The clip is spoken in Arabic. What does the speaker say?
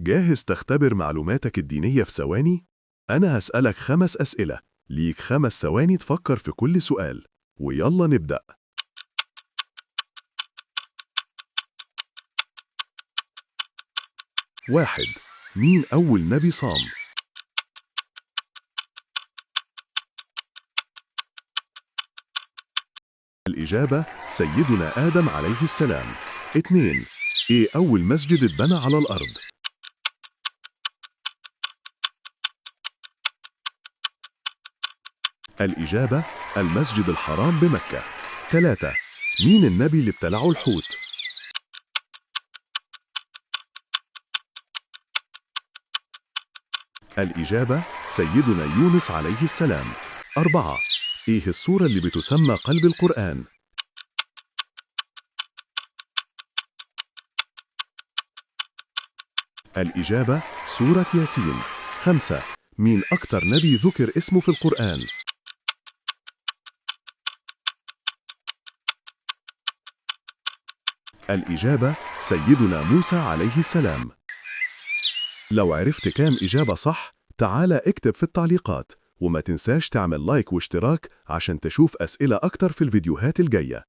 جاهز تختبر معلوماتك الدينية في ثواني؟ أنا هسألك 5 أسئلة، ليك 5 ثواني تفكر في كل سؤال، ويلا نبدأ. 1. مين أول نبي صام؟ الإجابة سيدنا آدم عليه السلام. 2. إيه أول مسجد اتبنى على الأرض؟ الإجابة المسجد الحرام بمكة. 3. مين النبي اللي ابتلعه الحوت؟ الإجابة سيدنا يونس عليه السلام. 4. إيه السورة اللي بتسمى قلب القرآن؟ الإجابة سورة ياسين. 5. مين أكتر نبي ذكر اسمه في القرآن؟ الإجابة سيدنا موسى عليه السلام. لو عرفت كام إجابة صح، تعال اكتب في التعليقات، وما تنساش تعمل لايك واشتراك عشان تشوف أسئلة أكتر في الفيديوهات الجاية.